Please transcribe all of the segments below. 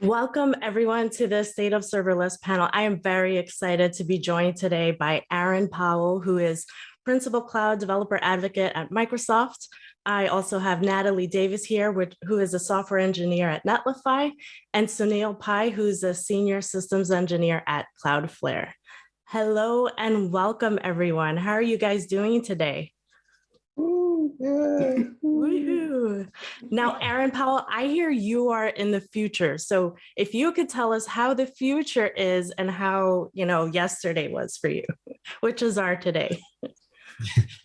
Welcome everyone to the State of Serverless panel. I am very excited to be joined today by Aaron Powell, who is Principal Cloud Developer Advocate at Microsoft. I also have Natalie Davis here, who is a software engineer at Netlify, and Sunil Pai, who's a Senior Systems Engineer at Cloudflare. Hello and welcome everyone. How are you guys doing today? Woohoo. Now, Aaron Powell, I hear you are in the future. So if you could tell us how the future is and how, yesterday was for you, which is our today.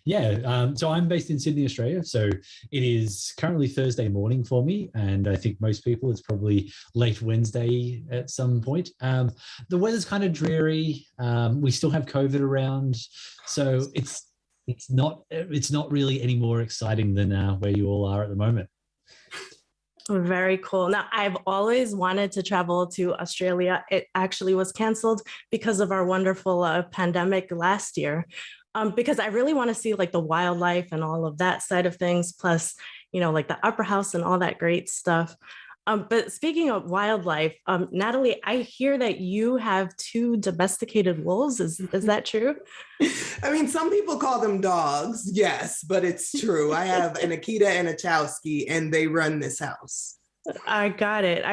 Yeah, so I'm based in Sydney, Australia. So it is currently Thursday morning for me. And I think most people, it's probably late Wednesday at some point. The weather's kind of dreary. We still have COVID around. So it's not really any more exciting than where you all are at the moment. Very cool. Now, I've always wanted to travel to Australia. It actually was canceled because of our wonderful pandemic last year, because I really want to see like the wildlife and all of that side of things, plus, like the upper house and all that great stuff. But speaking of wildlife, Natalie, I hear that you have 2 domesticated wolves. Is that true? I mean, some people call them dogs, yes, but it's true. I have an Akita and a Chowski, and they run this house. I got it.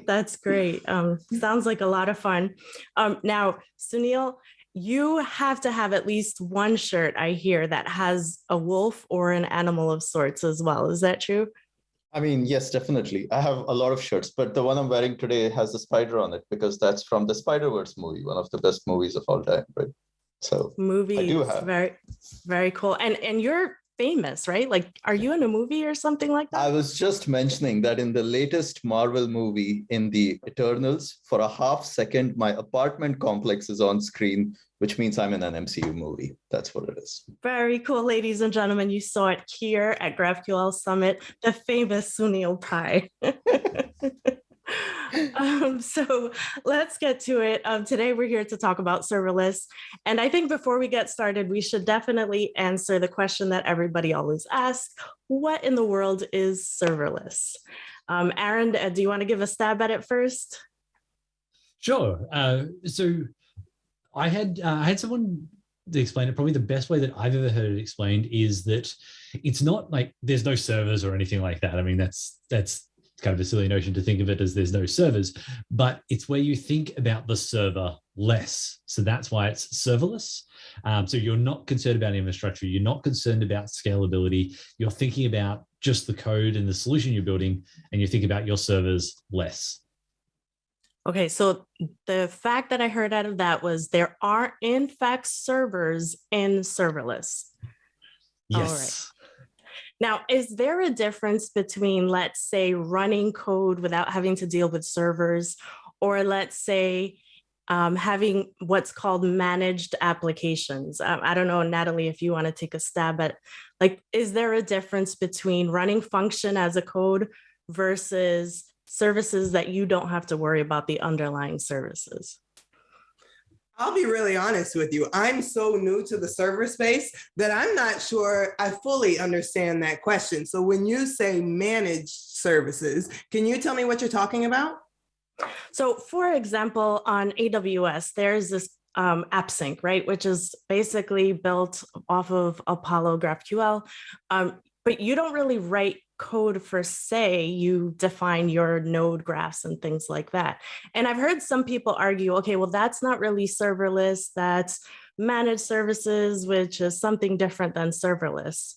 That's great. Sounds like a lot of fun. Now, Sunil, you have to have at least one shirt, I hear, that has a wolf or an animal of sorts as well. Is that true? I mean, yes, definitely. I have a lot of shirts, but the one I'm wearing today has a spider on it because that's from the Spider-Verse movie, one of the best movies of all time, right? So movies, I do have. Very, very cool. And you're famous, right? Like, are you in a movie or something like that? I was just mentioning that in the latest Marvel movie, in the Eternals, for a half second, my apartment complex is on screen, which means I'm in an MCU movie. That's what it is. Very cool, ladies and gentlemen. You saw it here at GraphQL Summit, the famous Sunil Pai. So let's get to it. Today, we're here to talk about serverless. And I think before we get started, we should definitely answer the question that everybody always asks: what in the world is serverless? Aaron, do you want to give a stab at it first? Sure. So I had someone to explain it. Probably the best way that I've ever heard it explained is that it's not like there's no servers or anything like that. I mean, that's kind of a silly notion to think of it as there's no servers, but it's where you think about the server less. So that's why it's serverless. So you're not concerned about infrastructure. You're not concerned about scalability. You're thinking about just the code and the solution you're building, and you think about your servers less. Okay, so the fact that I heard out of that was there are, in fact, servers in serverless. Yes. All right. Now, is there a difference between, let's say, running code without having to deal with servers, or let's say having what's called managed applications? I don't know, Natalie, if you want to take a stab at, like, is there a difference between running function as a code versus services that you don't have to worry about the underlying services? I'll be really honest with you. I'm so new to the server space that I'm not sure I fully understand that question. So when you say managed services, can you tell me what you're talking about? So for example, on AWS, there's this AppSync, right, which is basically built off of Apollo GraphQL, but you don't really write code per se. You define your node graphs and things like that. And I've heard some people argue, okay, well, that's not really serverless, that's managed services, which is something different than serverless.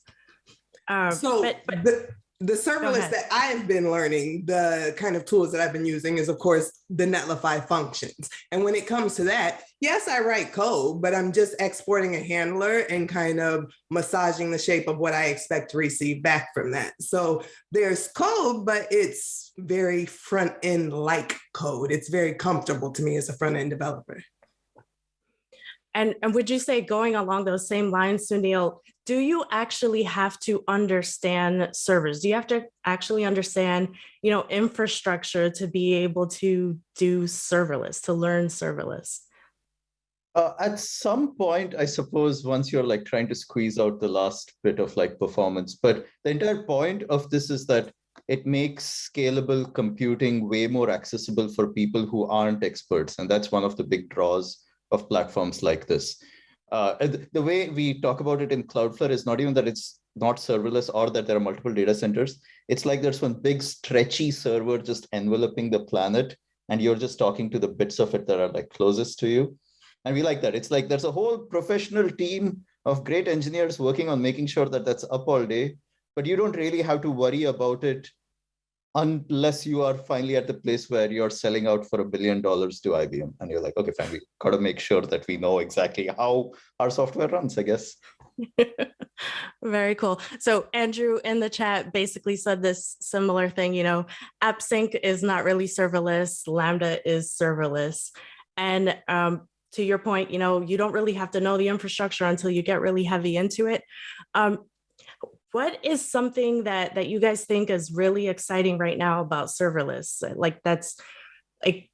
The serverless that I've been learning, the kind of tools that I've been using is, of course, the Netlify functions. And when it comes to that, yes, I write code, but I'm just exporting a handler and kind of massaging the shape of what I expect to receive back from that. So there's code, but it's very front-end like code. It's very comfortable to me as a front-end developer. And would you say, going along those same lines, Sunil, do you actually have to understand servers? Do you have to actually understand, infrastructure to be able to do serverless, to learn serverless? At some point, I suppose, once you're like trying to squeeze out the last bit of like performance, but the entire point of this is that it makes scalable computing way more accessible for people who aren't experts. And that's one of the big draws of platforms like this. The way we talk about it in Cloudflare is not even that it's not serverless or that there are multiple data centers. It's like there's one big stretchy server just enveloping the planet, and you're just talking to the bits of it that are like closest to you. And we like that. It's like there's a whole professional team of great engineers working on making sure that that's up all day, but you don't really have to worry about it unless you are finally at the place where you're selling out for $1 billion to IBM. And you're like, okay, fine, we got to make sure that we know exactly how our software runs, I guess. Very cool. So Andrew in the chat basically said this similar thing, AppSync is not really serverless, Lambda is serverless. And to your point, you don't really have to know the infrastructure until you get really heavy into it. What is something that you guys think is really exciting right now about serverless? Like that's like,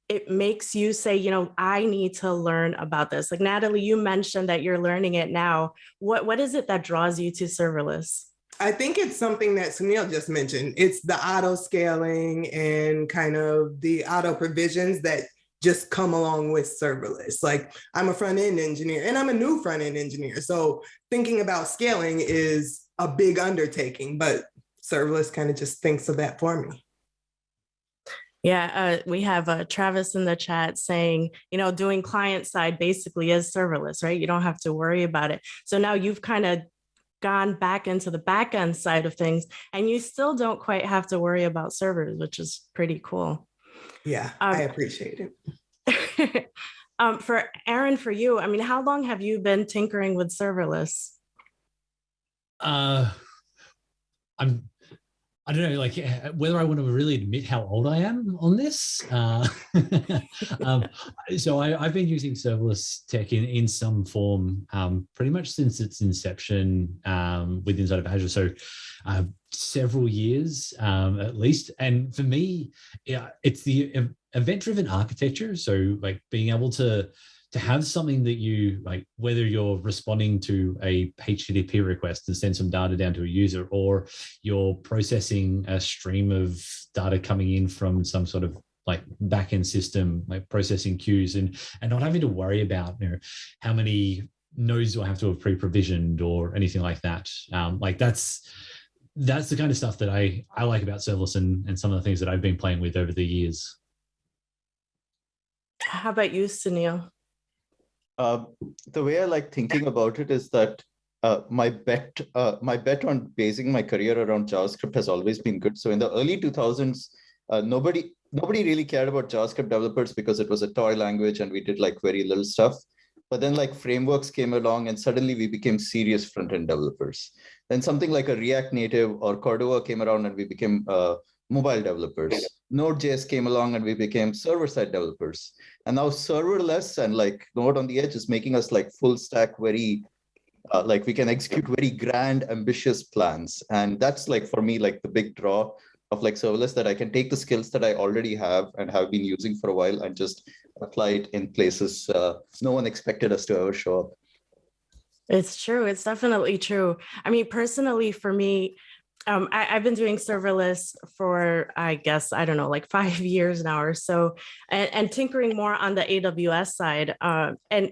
it makes you say, I need to learn about this. Like Natalie, you mentioned that you're learning it now. What is it that draws you to serverless? I think it's something that Sunil just mentioned. It's the auto scaling and kind of the auto provisions that just come along with serverless. Like I'm a front-end engineer and I'm a new front-end engineer. So thinking about scaling is a big undertaking, but serverless kind of just thinks of that for me. Yeah, we have Travis in the chat saying, doing client side basically is serverless, right? You don't have to worry about it. So now you've kind of gone back into the back end side of things, and you still don't quite have to worry about servers, which is pretty cool. Yeah, I appreciate it. For Aaron, for you, how long have you been tinkering with serverless? I don't know, like whether I want to really admit how old I am on this. So I've been using serverless tech in some form pretty much since its inception with inside of Azure. So several years at least. And for me, it's the event-driven architecture. So like being able to have something that you like, whether you're responding to a HTTP request and send some data down to a user, or you're processing a stream of data coming in from some sort of like backend system, like processing queues, and not having to worry about how many nodes do I have to have pre-provisioned or anything like that. Like that's the kind of stuff that I like about serverless and some of the things that I've been playing with over the years. How about you, Sunil? The way I like thinking about it is that my bet on basing my career around JavaScript has always been good. So in the early 2000s, nobody really cared about JavaScript developers because it was a toy language and we did like very little stuff. But then like frameworks came along and suddenly we became serious front-end developers. Then something like a React Native or Cordova came around and we became mobile developers. Node.js came along and we became server-side developers. And now serverless and like Node on the edge is making us like full stack, very like we can execute very grand, ambitious plans. And that's like for me, like the big draw of like serverless, that I can take the skills that I already have and have been using for a while and just apply it in places no one expected us to ever show up. It's true. It's definitely true. Personally, for me, I've been doing serverless for, I guess, I don't know, like 5 years now or so, and tinkering more on the AWS side. And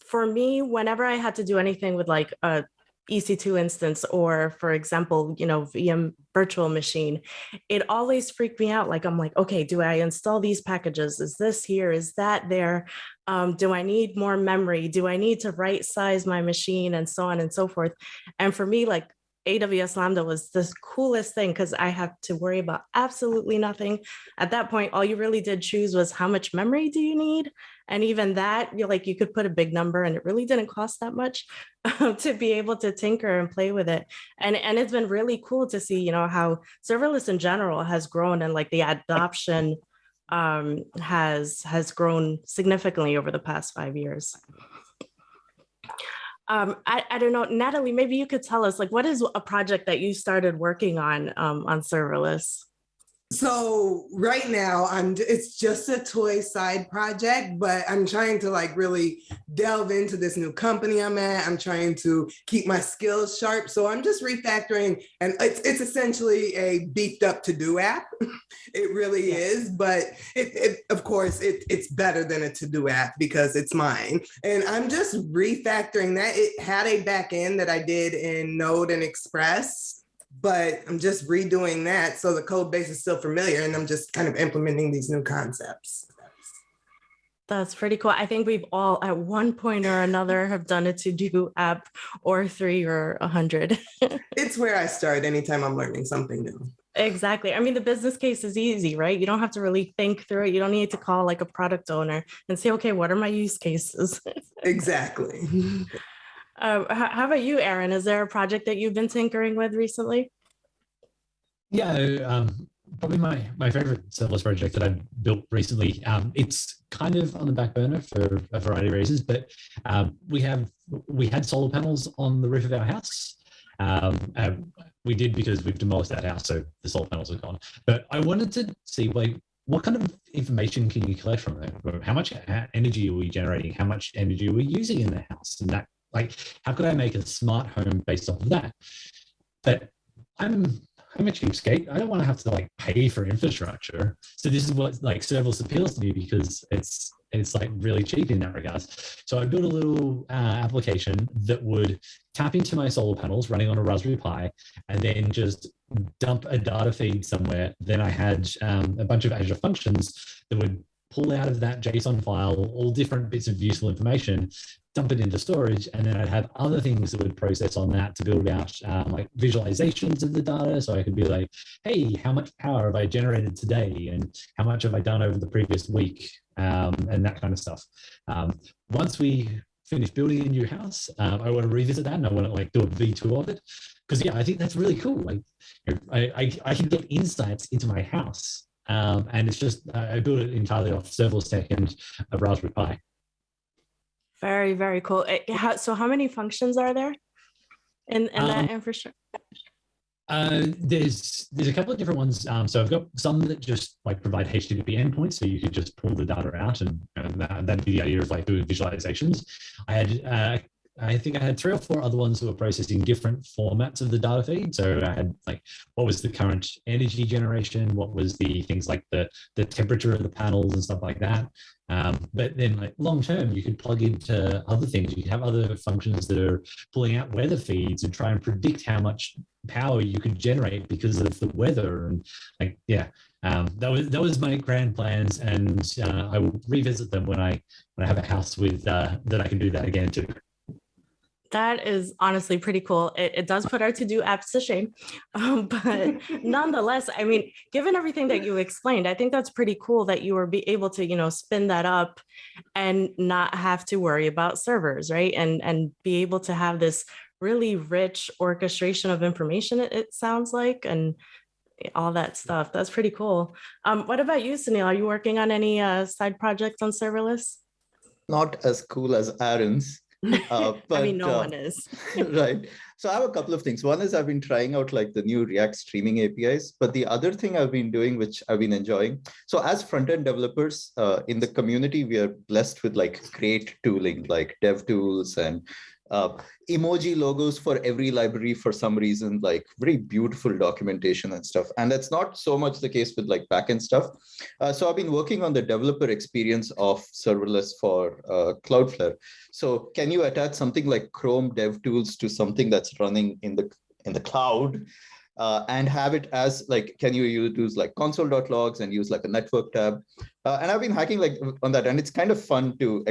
for me, whenever I had to do anything with like a EC2 instance or, for example, VM virtual machine, it always freaked me out. Like, I'm like, okay, do I install these packages? Is this here? Is that there? Do I need more memory? Do I need to right size my machine, and so on and so forth? And for me, like, AWS Lambda was the coolest thing because I had to worry about absolutely nothing. At that point, all you really did choose was how much memory do you need? And even that, you could put a big number and it really didn't cost that much to be able to tinker and play with it. And it's been really cool to see, how serverless in general has grown, and like the adoption has grown significantly over the past 5 years. I don't know, Natalie, maybe you could tell us, like, what is a project that you started working on serverless? So right now it's just a toy side project, but I'm trying to like really delve into this new company I'm at. I'm trying to keep my skills sharp. So I'm just refactoring, and it's essentially a beefed up to-do app. It really is, but of course it's better than a to-do app because it's mine. And I'm just refactoring that. It had a back end that I did in Node and Express, but I'm just redoing that. So the code base is still familiar, and I'm just kind of implementing these new concepts. That's pretty cool. I think we've all at one point or another have done a to-do app or 3 or 100. It's where I start anytime I'm learning something new. Exactly. I mean, the business case is easy, right? You don't have to really think through it. You don't need to call like a product owner and say, okay, what are my use cases? Exactly. How about you, Aaron? Is there a project that you've been tinkering with recently? Yeah, probably my favorite serverless project that I've built recently. It's kind of on the back burner for a variety of reasons, but we had solar panels on the roof of our house. We did because we've demolished that house, so the solar panels are gone. But I wanted to see like what kind of information can you collect from it? How much energy are we generating? How much energy are we using in the house? And that, like, how could I make a smart home based off of that? But I'm a cheapskate. I don't want to have to like pay for infrastructure. So this is what like serverless appeals to me because it's like really cheap in that regard. So I built a little application that would tap into my solar panels running on a Raspberry Pi and then just dump a data feed somewhere. Then I had a bunch of Azure functions that would pull out of that JSON file all different bits of useful information, dump it into storage, and then I'd have other things that would process on that to build out like visualizations of the data. So I could be like, hey, how much power have I generated today? And how much have I done over the previous week? And that kind of stuff. Once we finish building a new house, I want to revisit that and I want to like do a V2 of it. Because yeah, I think that's really cool. Like I can get insights into my house. And it's just, I built it entirely off serverless tech and a Raspberry Pi. Very, very cool. So how many functions are there in that infrastructure? There's a couple of different ones. So I've got some that just like provide HTTP endpoints, so you could just pull the data out, and that'd be the idea of like doing visualizations. I think I had 3 or 4 other ones that were processing different formats of the data feed. So I had like, what was the current energy generation? What was the things like the temperature of the panels and stuff like that. But then like long term, you could plug into other things. You could have other functions that are pulling out weather feeds and try and predict how much power you could generate because of the weather. And like, yeah, that was my grand plans. And I will revisit them when I have a house with that I can do that again too. That is honestly pretty cool. It does put our to-do apps to shame. But nonetheless, I mean, given everything that you explained, I think that's pretty cool that you were able to, spin that up and not have to worry about servers, right? And be able to have this really rich orchestration of information, it sounds like, and all that stuff. That's pretty cool. What about you, Sunil? Are you working on any side projects on serverless? Not as cool as Aaron's. But, I mean, no one is. Right. So I have a couple of things. One is I've been trying out like the new React streaming APIs, but the other thing I've been doing, which I've been enjoying. So as front-end developers in the community, we are blessed with like great tooling, like dev tools and emoji logos for every library for some reason, like very beautiful documentation and stuff. And that's not so much the case with like backend stuff. So I've been working on the developer experience of serverless for Cloudflare. So can you attach something like Chrome DevTools to something that's running in the cloud? And have it as like, can you use like console.logs and use like a network tab? And I've been hacking like on that, and it's kind of fun to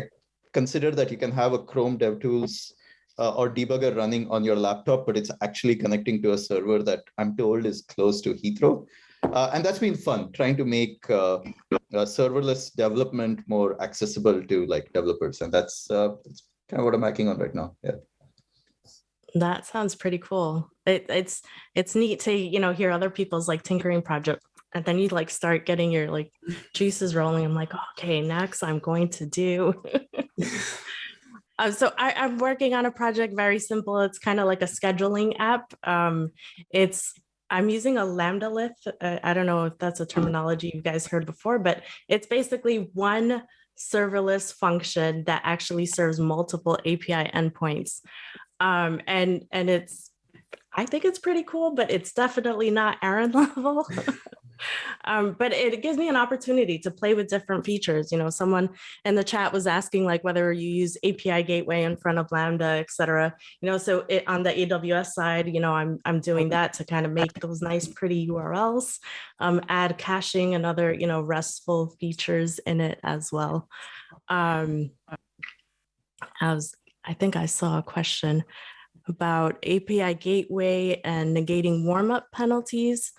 consider that you can have a Chrome DevTools or debugger running on your laptop, but it's actually connecting to a server that I'm told is close to Heathrow. And that's been fun, trying to make serverless development more accessible to like developers. And that's kind of what I'm hacking on right now. Yeah. That sounds pretty cool. It's neat to, hear other people's like tinkering project. And then you like start getting your like juices rolling. I'm like, okay, next I'm going to do. So I'm working on a project very simple. It's kind of like a scheduling app. It's I'm using a Lambda lift. I don't know if that's a terminology you guys heard before, but it's basically one serverless function that actually serves multiple API endpoints. And I think it's pretty cool, but it's definitely not Aaron level. But it gives me an opportunity to play with different features. You know, someone in the chat was asking like whether you use API gateway in front of Lambda, et cetera. You know, so on the AWS side, you know, I'm doing that to kind of make those nice, pretty URLs, add caching and other, you know, RESTful features in it as well. I think I saw a question about API gateway and negating warm-up penalties.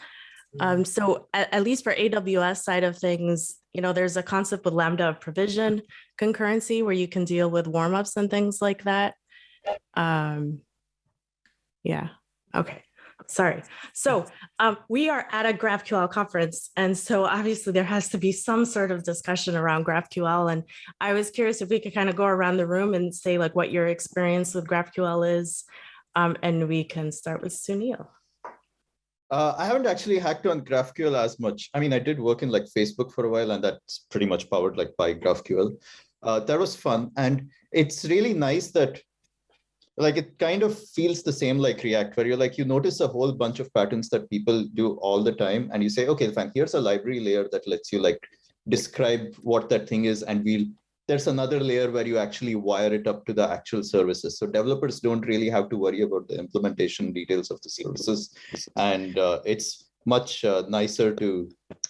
So at least for AWS side of things, you know, there's a concept with Lambda provision concurrency where you can deal with warm-ups and things like that. Yeah, okay, sorry. So we are at a GraphQL conference. And so obviously there has to be some sort of discussion around GraphQL. And I was curious if we could kind of go around the room and say like what your experience with GraphQL is. And we can start with Sunil. I haven't actually hacked on GraphQL as much. I mean, I did work in like Facebook for a while, and that's pretty much powered like by GraphQL. That was fun. And it's really nice that like it kind of feels the same like React, where you're like, you notice a whole bunch of patterns that people do all the time. And you say, okay, fine, here's a library layer that lets you like describe what that thing is. And there's another layer where you actually wire it up to the actual services. So developers don't really have to worry about the implementation details of the services. And it's much nicer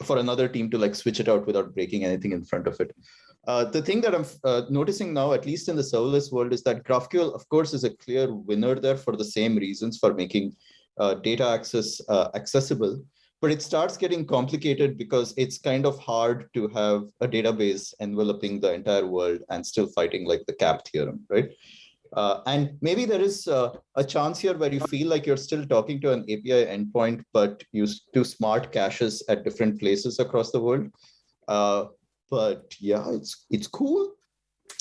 for another team to like switch it out without breaking anything in front of it. The thing that I'm noticing now, at least in the serverless world, is that GraphQL, of course, is a clear winner there for the same reasons for making data access accessible. But it starts getting complicated because it's kind of hard to have a database enveloping the entire world and still fighting like the cap theorem, right? And maybe there is a chance here where you feel like you're still talking to an API endpoint, but you do smart caches at different places across the world. But yeah, it's cool.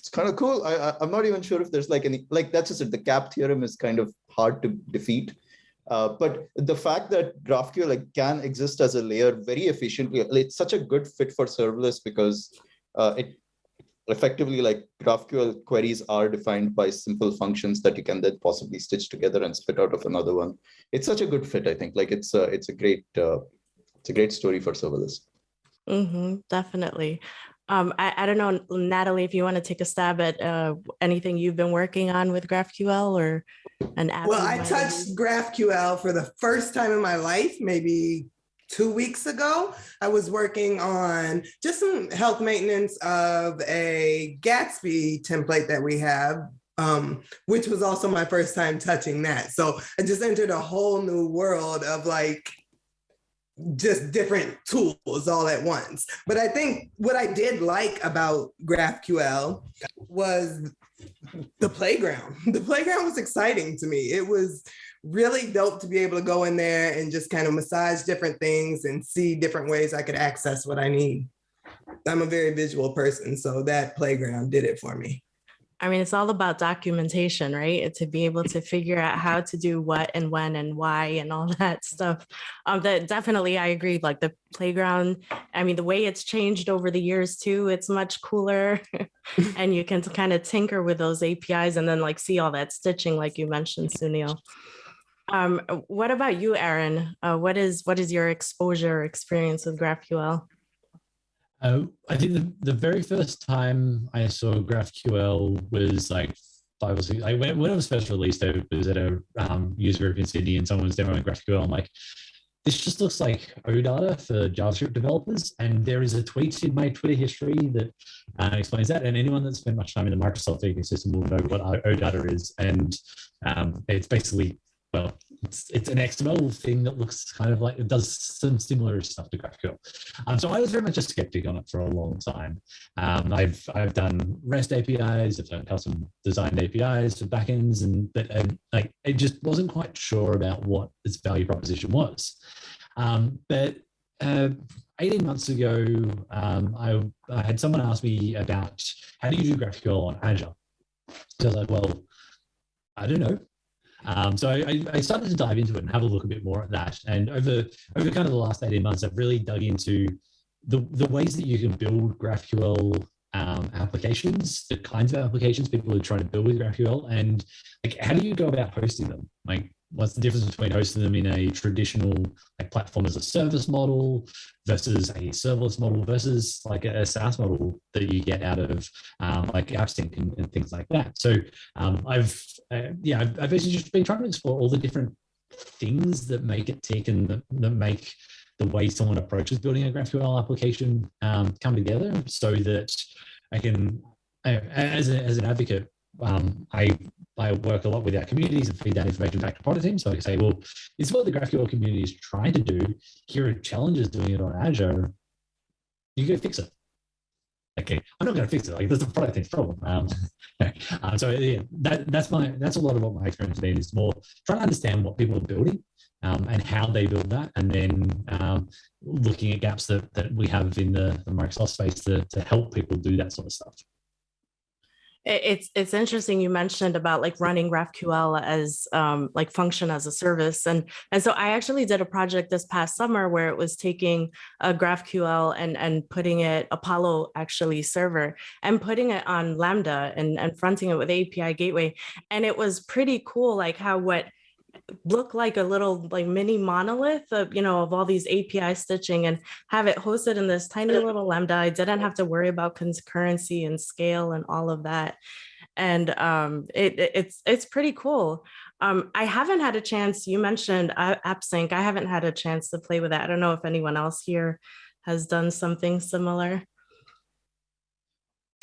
It's kind of cool. I'm not even sure if there's like any, like that's just it. The cap theorem is kind of hard to defeat. But the fact that GraphQL like, can exist as a layer very efficiently, it's such a good fit for serverless because it effectively like GraphQL queries are defined by simple functions that you can then possibly stitch together and spit out of another one. It's such a good fit, I think. Like it's a great story for serverless. Definitely. I don't know, Natalie, if you want to take a stab at anything you've been working on with GraphQL or an app. Well, I touched GraphQL for the first time in my life, maybe 2 weeks ago. I was working on just some health maintenance of a Gatsby template that we have, which was also my first time touching that. So I just entered a whole new world of like, just different tools all at once. But I think what I did like about GraphQL was the playground. The playground was exciting to me. It was really dope to be able to go in there and just kind of massage different things and see different ways I could access what I need. I'm a very visual person, so that playground did it for me. I mean, it's all about documentation, right? And to be able to figure out how to do what and when and why and all that stuff. That definitely, I agree. Like the playground, I mean, the way it's changed over the years too, it's much cooler. And you can kind of tinker with those APIs and then like see all that stitching, like you mentioned, Sunil. What about you, Aaron? What is your exposure or experience with GraphQL? I think the very first time I saw GraphQL was like 5 or 6. When it was first released, I was at a user group in Sydney, and someone was demoing GraphQL. I'm like, this just looks like OData for JavaScript developers. And there is a tweet in my Twitter history that explains that. And anyone that's spent much time in the Microsoft ecosystem will know what OData is. And it's basically, well, it's an XML thing that looks kind of like it does some similar stuff to GraphQL. So I was very much a skeptic on it for a long time. I've done REST APIs, I've done custom designed APIs for backends, and like it just wasn't quite sure about what its value proposition was. But 18 months ago, I had someone ask me about how do you do GraphQL on Azure? So I was like, well, I don't know. So I started to dive into it and have a look a bit more at that. And over kind of the last 18 months, I've really dug into the ways that you can build GraphQL applications, the kinds of applications people are trying to build with GraphQL, and like how do you go about hosting them? Like what's the difference between hosting them in a traditional like platform as a service model versus a serverless model versus like a SaaS model that you get out of like JAMstack and things like that. So I've basically just been trying to explore all the different things that make it tick and that make the way someone approaches building a GraphQL application come together, so that I can, as an advocate, I work a lot with our communities and feed that information back to product teams. So I can say, well, this is what the GraphQL community is trying to do. Here are challenges doing it on Azure. You go fix it. Okay, I'm not going to fix it. Like that's the product team's problem. So yeah, that's a lot of what my experience has been, is more trying to understand what people are building. And how they build that, and then looking at gaps that we have in the Microsoft space to help people do that sort of stuff. It's interesting you mentioned about like running GraphQL as like function as a service, and so I actually did a project this past summer where it was taking a GraphQL and putting it Apollo actually server and putting it on Lambda and fronting it with API gateway, and it was pretty cool, like how what look like a little like mini monolith of, of all these API stitching, and have it hosted in this tiny little Lambda. I didn't have to worry about concurrency and scale and all of that. And it's pretty cool. I haven't had a chance, you mentioned AppSync. I haven't had a chance to play with that. I don't know if anyone else here has done something similar.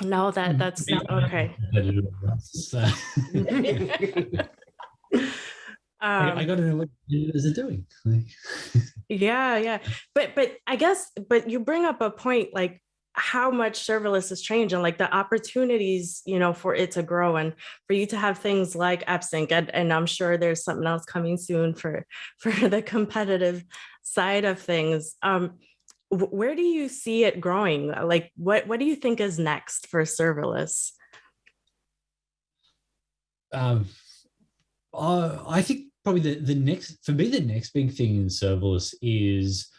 No, that's not okay. I got to know what is it doing. Yeah. But I guess, but you bring up a point, like how much serverless has changed and like the opportunities, for it to grow and for you to have things like AppSync. And I'm sure there's something else coming soon for the competitive side of things. Where do you see it growing? Like, what do you think is next for serverless? I think probably the next big thing in serverless is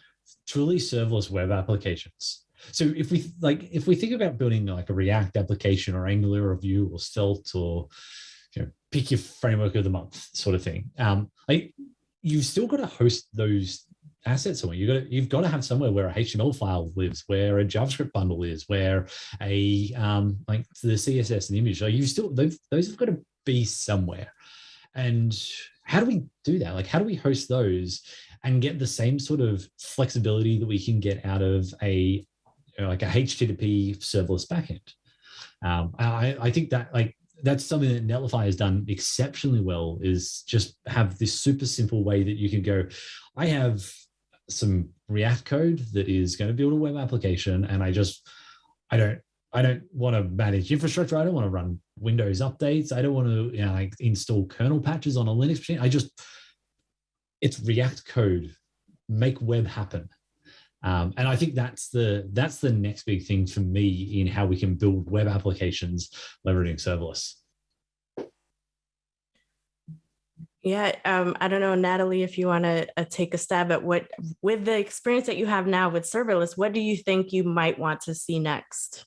truly serverless web applications. So if we think about building like a React application or Angular or Vue or Svelte or pick your framework of the month sort of thing, like you've still got to host those assets somewhere. You've got to have somewhere where a HTML file lives, where a JavaScript bundle is, where a like the CSS and image. Like those have got to be somewhere. And how do we do that? Like, how do we host those and get the same sort of flexibility that we can get out of a HTTP serverless backend? I think that that's something that Netlify has done exceptionally well, is just have this super simple way that you can go, I have some React code that is going to build a web application, and I don't want to manage infrastructure. I don't want to run Windows updates. I don't want to install kernel patches on a Linux machine. It's React code, make web happen. And I think that's the next big thing for me in how we can build web applications leveraging serverless. Yeah, I don't know, Natalie, if you want to take a stab at what, with the experience that you have now with serverless, what do you think you might want to see next?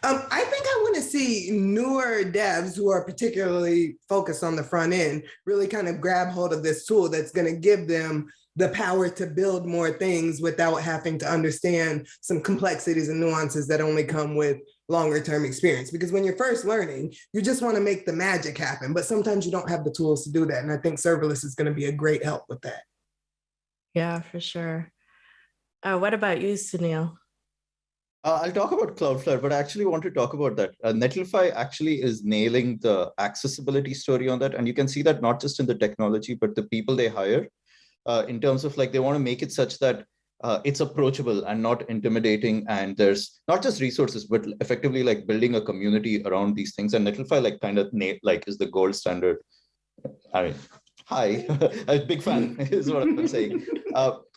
I think I want to see newer devs who are particularly focused on the front end really kind of grab hold of this tool that's going to give them the power to build more things without having to understand some complexities and nuances that only come with longer term experience. Because when you're first learning, you just want to make the magic happen, but sometimes you don't have the tools to do that. And I think serverless is going to be a great help with that. Yeah, for sure. What about you, Sunil? I'll talk about Cloudflare, but I actually want to talk about that. Netlify actually is nailing the accessibility story on that. And you can see that not just in the technology, but the people they hire, in terms of they want to make it such that it's approachable and not intimidating. And there's not just resources, but effectively building a community around these things. And Netlify kind of is the gold standard. I mean, hi, I'm a big fan is what I'm saying.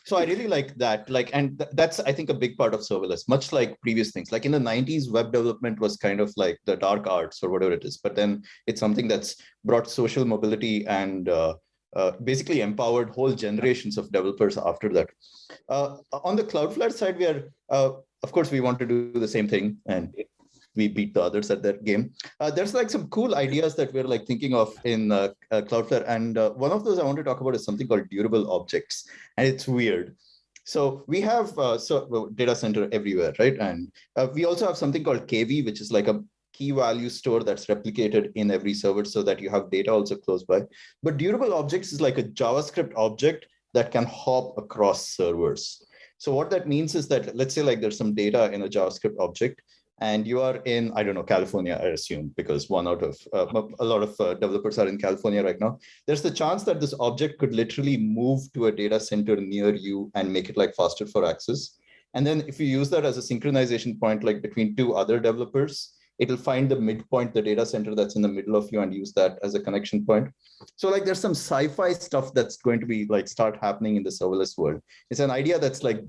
So I really like that. And that's, I think, a big part of serverless, much like previous things. Like in the 90s, web development was kind of like the dark arts or whatever it is. But then it's something that's brought social mobility and basically empowered whole generations of developers after that. On the Cloudflare side, we are, of course, we want to do the same thing, and we beat the others at that game. There's like some cool ideas that we're like thinking of in Cloudflare. And one of those I want to talk about is something called durable objects. And it's weird. So we have data center everywhere, right? And we also have something called KV, which is like a key value store that's replicated in every server so that you have data also close by. But durable objects is like a JavaScript object that can hop across servers. So what that means is that, let's say like there's some data in a JavaScript object, and you are in, I don't know, California, I assume, because a lot of developers are in California right now. There's the chance that this object could literally move to a data center near you and make it like faster for access. And then if you use that as a synchronization point, like between two other developers, it'll find the midpoint, the data center that's in the middle of you, and use that as a connection point. So like there's some sci-fi stuff that's going to be like start happening in the serverless world. It's an idea that's like,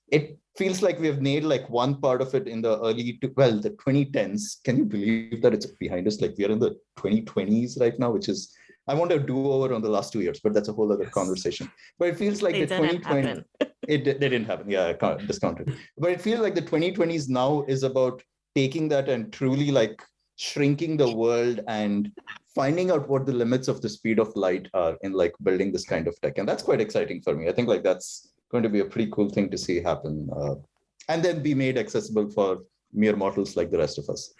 it feels like we have nailed like one part of it in the the 2010s. Can you believe that it's behind us? Like we are in the 2020s right now, which is, I want to do over on the last 2 years, but that's a whole other conversation. But it feels like the 2020, they didn't happen. Yeah, I can't discount it. But it feels like the 2020s now is about taking that and truly like shrinking the world and finding out what the limits of the speed of light are in like building this kind of tech. And that's quite exciting for me. I think like that's going to be a pretty cool thing to see happen, and then be made accessible for mere mortals like the rest of us.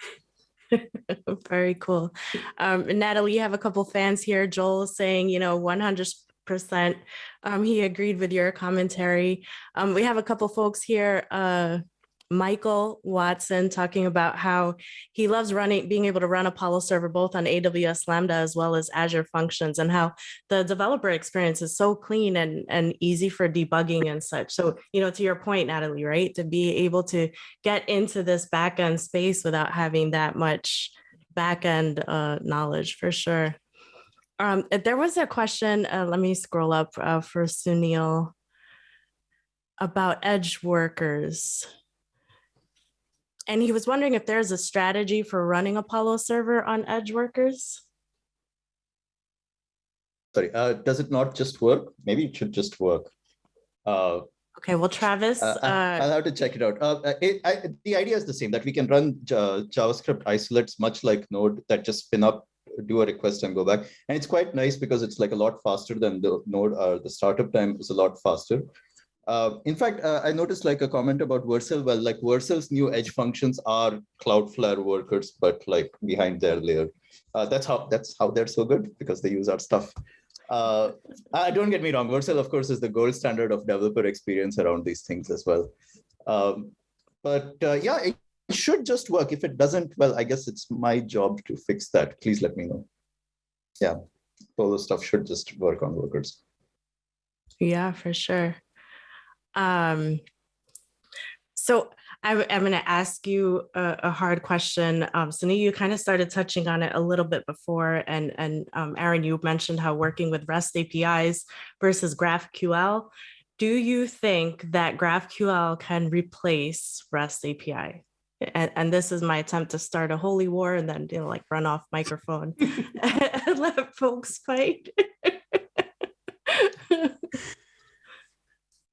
Very cool. Natalie, you have a couple fans here. Joel is saying, 100%. He agreed with your commentary. We have a couple folks here. Michael Watson talking about how he loves being able to run Apollo server both on AWS Lambda as well as Azure Functions, and how the developer experience is so clean and easy for debugging and such. So, to your point, Natalie, right, to be able to get into this backend space without having that much backend knowledge, for sure. There was a question, let me scroll up for Sunil, about edge workers. And he was wondering if there's a strategy for running Apollo server on edge workers. Sorry, does it not just work? Maybe it should just work. Okay, well, Travis. I'll have to check it out. The idea is the same, that we can run JavaScript isolates, much like Node, that just spin up, do a request and go back. And it's quite nice because it's like a lot faster than the Node. The startup time is a lot faster. In fact, I noticed like a comment about Vercel. Well, like Vercel's new edge functions are Cloudflare workers, but like behind their layer. That's how they're so good, because they use our stuff. Don't get me wrong. Vercel, of course, is the gold standard of developer experience around these things as well. Yeah, it should just work. If it doesn't, well, I guess it's my job to fix that. Please let me know. Yeah, all the stuff should just work on workers. Yeah, for sure. So I'm going to ask you a hard question. Sunil, you kind of started touching on it a little bit before, and Aaron, you mentioned how working with REST APIs versus GraphQL. Do you think that GraphQL can replace REST API? And this is my attempt to start a holy war and then like run off microphone and let folks fight.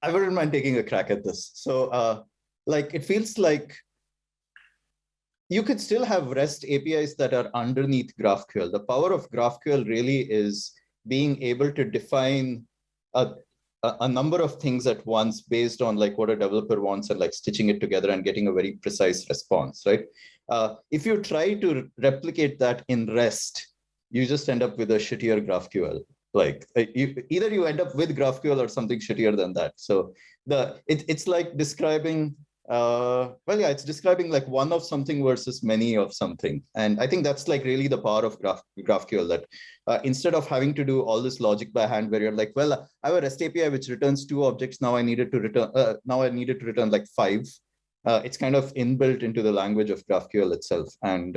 I wouldn't mind taking a crack at this. So like, it feels like you could still have REST APIs that are underneath GraphQL. The power of GraphQL really is being able to define a number of things at once based on like what a developer wants, and like stitching it together and getting a very precise response, right? If you try to replicate that in REST, you just end up with a shittier GraphQL. Like either you end up with GraphQL or something shittier than that. So it's like describing, it's describing like one of something versus many of something. And I think that's like really the power of GraphQL, that instead of having to do all this logic by hand, where you're like, well, I have a REST API which returns 2 objects. Now I needed to return like 5. It's kind of inbuilt into the language of GraphQL itself. And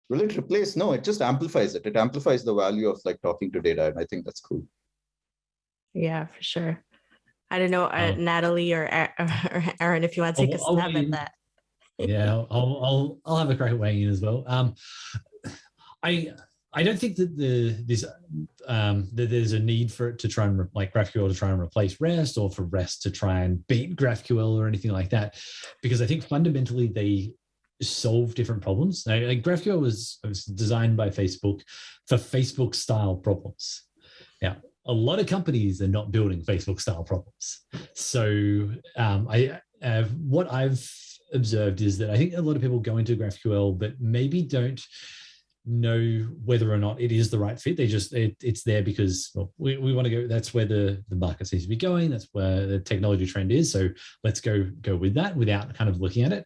will it replace? No, it just amplifies it. It amplifies the value of like talking to data. And I think that's cool. Yeah, for sure. I don't know, Oh. Natalie or Aaron, if you want to take a stab at that. Yeah, I'll have a crack at weighing in as well. I don't think that that there's a need for it to try and like GraphQL to try and replace REST, or for REST to try and beat GraphQL or anything like that, because I think fundamentally they solve different problems. Now, like GraphQL was designed by Facebook for Facebook style problems. Now, a lot of companies are not building Facebook style problems. So what I've observed is that I think a lot of people go into GraphQL, but maybe don't know whether or not it is the right fit. They just it's there because, well, we want to go. That's where the market seems to be going. That's where the technology trend is. So let's go with that without kind of looking at it.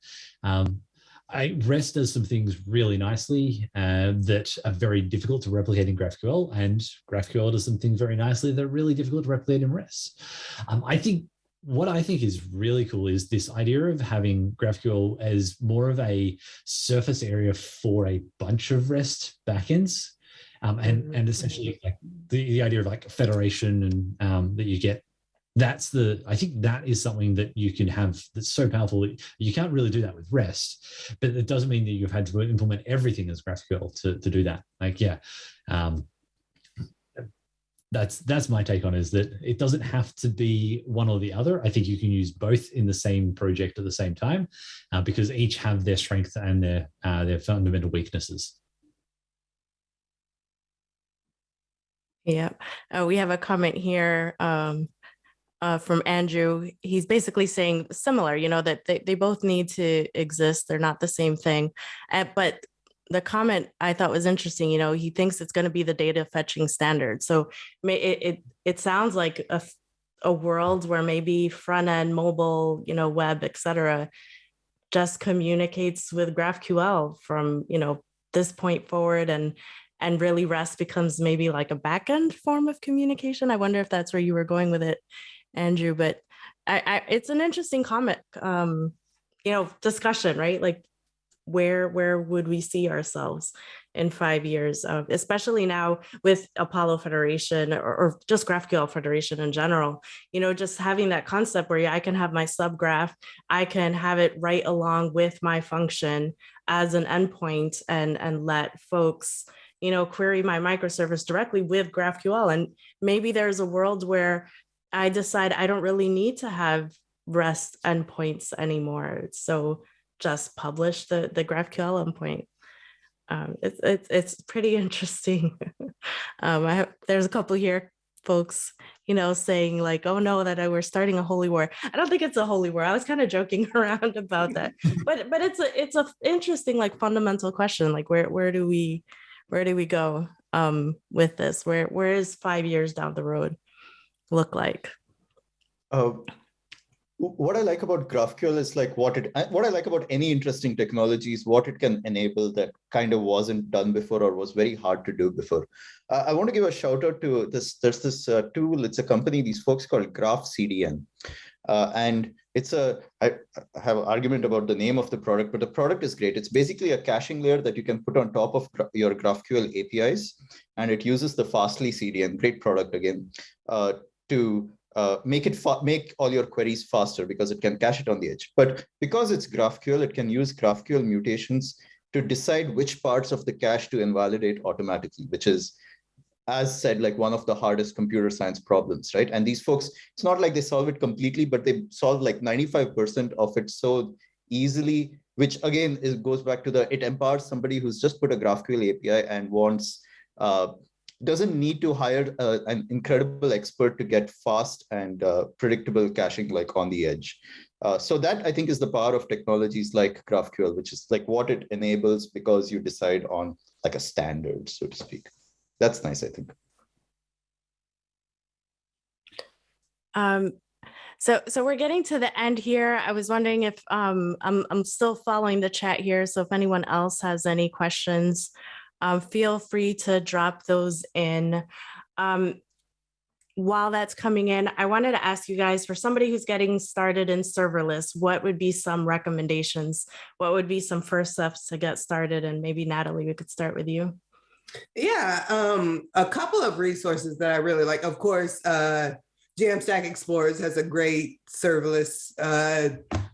REST does some things really nicely that are very difficult to replicate in GraphQL, and GraphQL does some things very nicely that are really difficult to replicate in REST. What I think is really cool is this idea of having GraphQL as more of a surface area for a bunch of REST backends, and essentially like the idea of like federation and that you get. I think that is something that you can have that's so powerful. You can't really do that with REST, but it doesn't mean that you've had to implement everything as GraphQL to do that. Like, yeah. That's my take on it, is that it doesn't have to be one or the other. I think you can use both in the same project at the same time, because each have their strengths and their fundamental weaknesses. Yeah, we have a comment here from Andrew. He's basically saying similar, that they both need to exist. They're not the same thing, but the comment I thought was interesting. He thinks it's going to be the data fetching standard. So it sounds like a world where maybe front end, mobile, web, etc., just communicates with GraphQL from this point forward, and really REST becomes maybe like a backend form of communication. I wonder if that's where you were going with it, Andrew. But it's an interesting comment, discussion, right? Like, where would we see ourselves in 5 years, especially now with Apollo Federation or just GraphQL Federation in general, just having that concept where I can have my subgraph, I can have it right along with my function as an endpoint and let folks, query my microservice directly with GraphQL. And maybe there's a world where I decide I don't really need to have REST endpoints anymore. So just publish the GraphQL endpoint. It's pretty interesting. There's a couple here, folks, saying like, "Oh no, that we're starting a holy war." I don't think it's a holy war. I was kind of joking around about that, but it's a interesting, like, fundamental question. Like, where do we go with this? Where is 5 years down the road look like? What I like about GraphQL is like what I like about any interesting technology is what it can enable that kind of wasn't done before or was very hard to do before. I want to give a shout out to this. There's this tool. It's a company, these folks called GraphCDN. And I have an argument about the name of the product, but the product is great. It's basically a caching layer that you can put on top of your GraphQL APIs. And it uses the Fastly CDN, great product again, to make all your queries faster because it can cache it on the edge. But because it's GraphQL, it can use GraphQL mutations to decide which parts of the cache to invalidate automatically, which is, as said, like one of the hardest computer science problems, right? And these folks, it's not like they solve it completely, but they solve like 95% of it so easily, which again goes back to it empowers somebody who's just put a GraphQL API and doesn't need to hire an incredible expert to get fast and predictable caching like on the edge. So that, I think, is the power of technologies like GraphQL, which is like what it enables because you decide on like a standard, so to speak. That's nice, I think. So we're getting to the end here. I was wondering if I'm still following the chat here. So if anyone else has any questions, feel free to drop those in. While that's coming in, I wanted to ask you guys, for somebody who's getting started in serverless, what would be some recommendations? What would be some first steps to get started? And maybe Natalie, we could start with you. Yeah, a couple of resources that I really like. Of course, Jamstack Explorers has a great serverless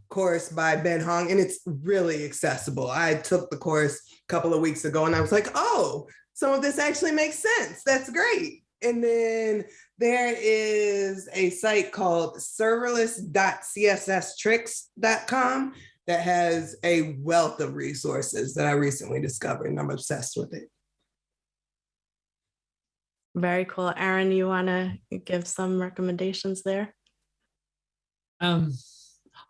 course by Ben Hong, and it's really accessible. I took the course a couple of weeks ago, and I was like, oh, some of this actually makes sense. That's great. And then there is a site called serverless.csstricks.com that has a wealth of resources that I recently discovered, and I'm obsessed with it. Very cool. Aaron, you want to give some recommendations there? I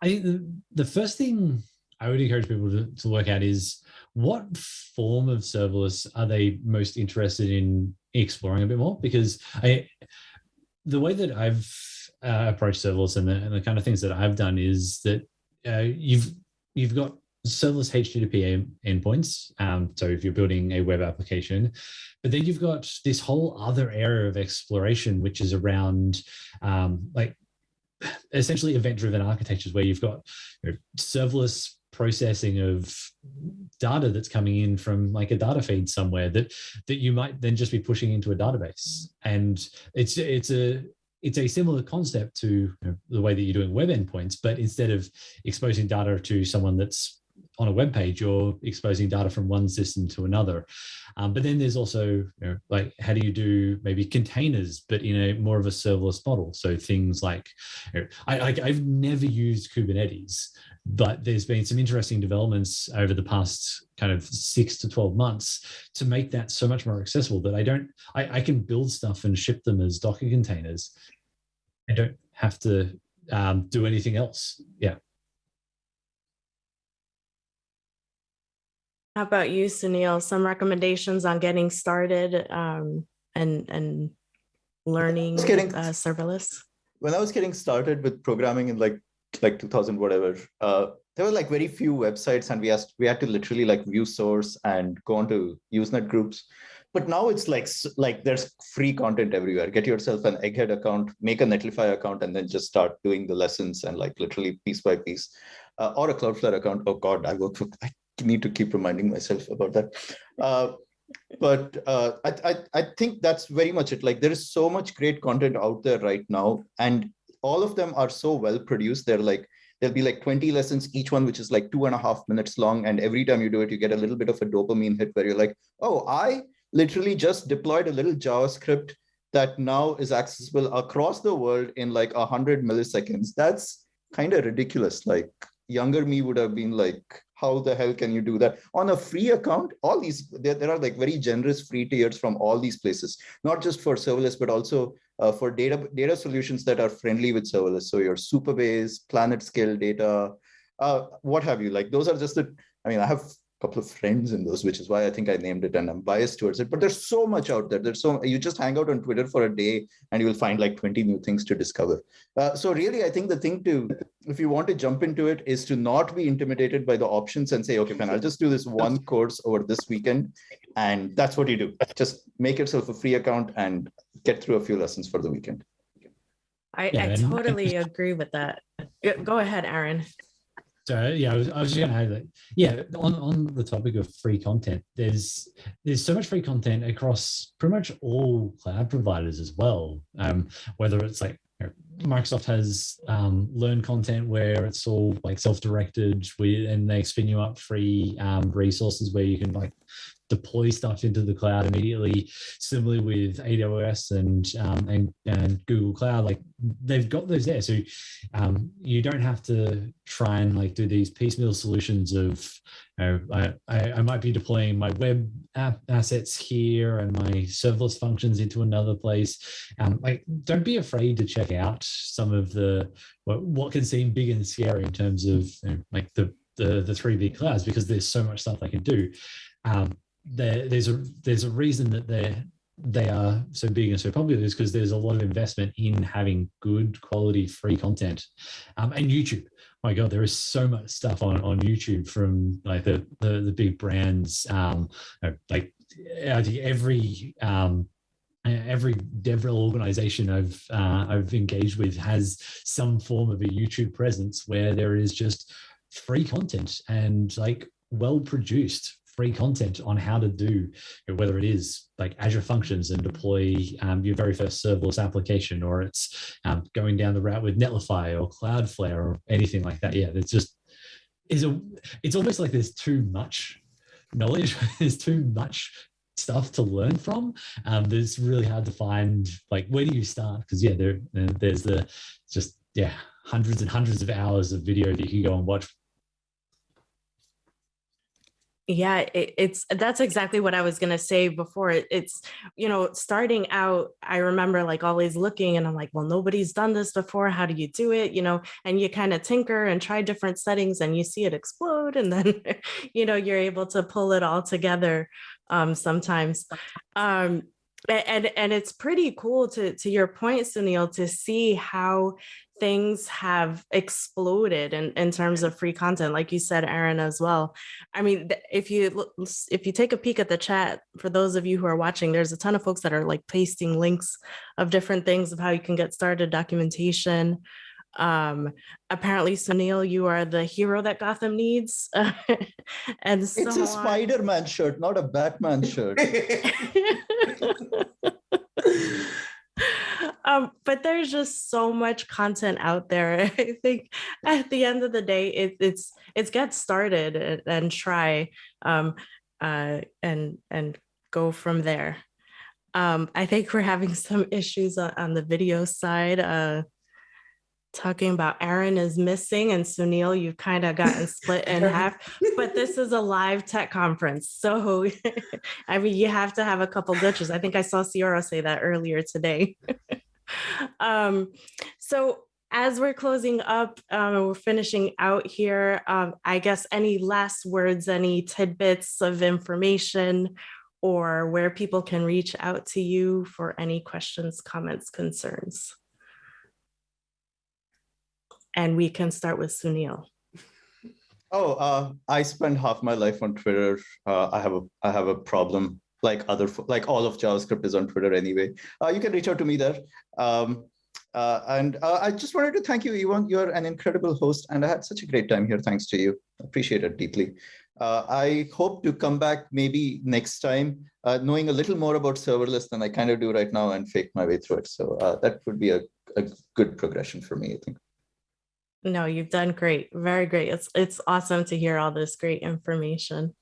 think the first thing I would encourage people to work out is what form of serverless are they most interested in exploring a bit more? Because the way that I've approached serverless and the kind of things that I've done is that you've got serverless HTTP endpoints. So if you're building a web application, but then you've got this whole other area of exploration, which is around like essentially event-driven architectures, where you've got serverless processing of data that's coming in from like a data feed somewhere that you might then just be pushing into a database. And it's a similar concept to the way that you're doing web endpoints, but instead of exposing data to someone that's on a web page, you're exposing data from one system to another. But then there's also like, how do you do maybe containers, but in a more of a serverless model? So things like, I've never used Kubernetes, but there's been some interesting developments over the past kind of 6 to 12 months to make that so much more accessible that I can build stuff and ship them as Docker containers. I don't have to do anything else. Yeah. How about you, Sunil? Some recommendations on getting started and learning serverless? When I was getting started with programming in like 2000 whatever, there were like very few websites, and we had to literally like view source and go on to Usenet groups. But now it's like there's free content everywhere. Get yourself an Egghead account, make a Netlify account, and then just start doing the lessons and like literally piece by piece. Or a Cloudflare account. Oh God, I need to keep reminding myself about that. But I think that's very much it. Like there is so much great content out there right now, and all of them are so well produced. There'll be like 20 lessons, each one which is like 2.5 minutes long. And every time you do it, you get a little bit of a dopamine hit where you're like, oh, I literally just deployed a little JavaScript that now is accessible across the world in like 100 milliseconds. That's kind of ridiculous. Like younger me would have been like, how the hell can you do that on a free account? All these, there are like very generous free tiers from all these places, not just for serverless, but also for data solutions that are friendly with serverless. So your Superbase, Planet Scale data, what have you. Like those are just I have a couple of friends in those, which is why I think I named it, and I'm biased towards it. But there's so much out there. You just hang out on Twitter for a day and you will find like 20 new things to discover. So really, I think the thing if you want to jump into it, is to not be intimidated by the options and say, okay, fine, I'll just do this one course over this weekend. And that's what you do. Just make yourself a free account and get through a few lessons for the weekend. I totally agree with that. Go ahead, Aaron. So yeah, I was just going to add that. Yeah, on the topic of free content, there's so much free content across pretty much all cloud providers as well. Whether it's like Microsoft has learn content where it's all like self-directed, and they spin you up free resources where you can like deploy stuff into the cloud immediately. Similarly with AWS and Google Cloud, like they've got those there. So you don't have to try and like do these piecemeal solutions of, I might be deploying my web app assets here and my serverless functions into another place. Like don't be afraid to check out some of what can seem big and scary in terms of like the three big clouds, because there's so much stuff they can do. There's a reason that they are so big and so popular, is because there's a lot of investment in having good quality free content. And YouTube, my God, there is so much stuff on YouTube from like the big brands. Like I think every DevRel organization I've engaged with has some form of a YouTube presence where there is just free content and like well produced free content on how to do, whether it is like Azure Functions and deploy your very first serverless application, or it's going down the route with Netlify or Cloudflare or anything like that. Yeah, it's almost like there's too much knowledge. There's too much stuff to learn from. It's really hard to find, like, where do you start? Because there's hundreds and hundreds of hours of video that you can go and watch. Yeah, that's exactly what I was going to say before. It's, starting out, I remember like always looking and I'm like, well, nobody's done this before. How do you do it? And you kind of tinker and try different settings and you see it explode. And then, you're able to pull it all together sometimes. And it's pretty cool to your point, Sunil, to see how things have exploded in terms of free content, like you said, Aaron, as well. I mean, if you take a peek at the chat, for those of you who are watching, there's a ton of folks that are like pasting links of different things of how you can get started, documentation. Apparently, Sunil, you are the hero that Gotham needs. And so it's a Spider-Man shirt, not a Batman shirt. But there's just so much content out there. I think at the end of the day, it's get started and try and go from there. I think we're having some issues on the video side. Talking about Aaron is missing and Sunil, you've kind of gotten split in half, but this is a live tech conference. So, I mean, you have to have a couple glitches. I think I saw Ciara say that earlier today. So as we're closing up, we're finishing out here, I guess any last words, any tidbits of information, or where people can reach out to you for any questions, comments, concerns? And we can start with Sunil. I spend half my life on Twitter. I have a problem, like all of JavaScript is on Twitter anyway. You can reach out to me there. And I just wanted to thank you, Yvonne. You're an incredible host, and I had such a great time here. Thanks to you. Appreciate it deeply. I hope to come back maybe next time, knowing a little more about serverless than I kind of do right now and fake my way through it. So that would be a good progression for me, I think. No, you've done great. Very great. It's awesome to hear all this great information.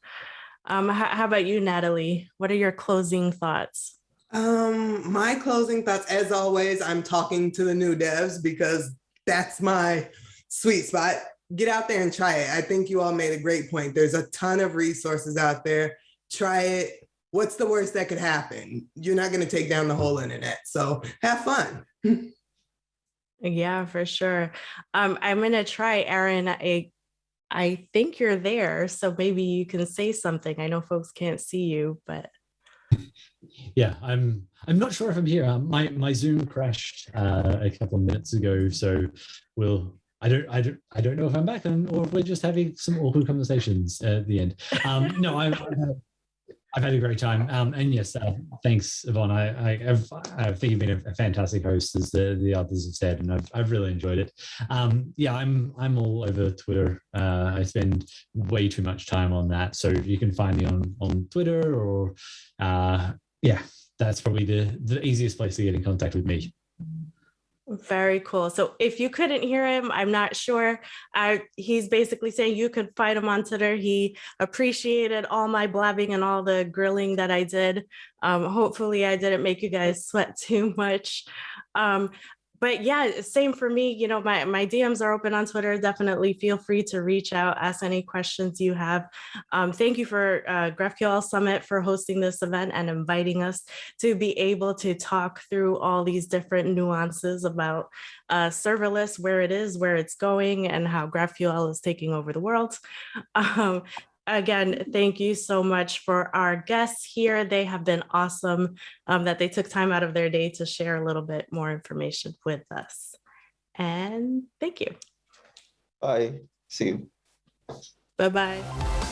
How about you, Natalie? What are your closing thoughts? My closing thoughts, as always, I'm talking to the new devs because that's my sweet spot. Get out there and try it. I think you all made a great point. There's a ton of resources out there. Try it. What's the worst that could happen? You're not going to take down the whole internet. So have fun. Yeah, for sure. I'm going to try, Aaron. I think you're there, so maybe you can say something. I know folks can't see you, but yeah, I'm not sure if I'm here. My Zoom crashed a couple of minutes ago, so I don't know if I'm back or if we're just having some awkward conversations at the end. No, I've had a great time. And yes, thanks, Yvonne. I think you've been a fantastic host, as the others have said, and I've really enjoyed it. Yeah, I'm all over Twitter. I spend way too much time on that. So you can find me on Twitter or, yeah, that's probably the easiest place to get in contact with me. Very cool. So if you couldn't hear him, I'm not sure. He's basically saying you could find him on Twitter. He appreciated all my blabbing and all the grilling that I did. Hopefully I didn't make you guys sweat too much. But yeah, same for me. My DMs are open on Twitter. Definitely feel free to reach out, ask any questions you have. Thank you for GraphQL Summit for hosting this event and inviting us to be able to talk through all these different nuances about serverless, where it is, where it's going, and how GraphQL is taking over the world. Again, thank you so much for our guests here. They have been awesome that they took time out of their day to share a little bit more information with us. And thank you. Bye. See you. Bye-bye.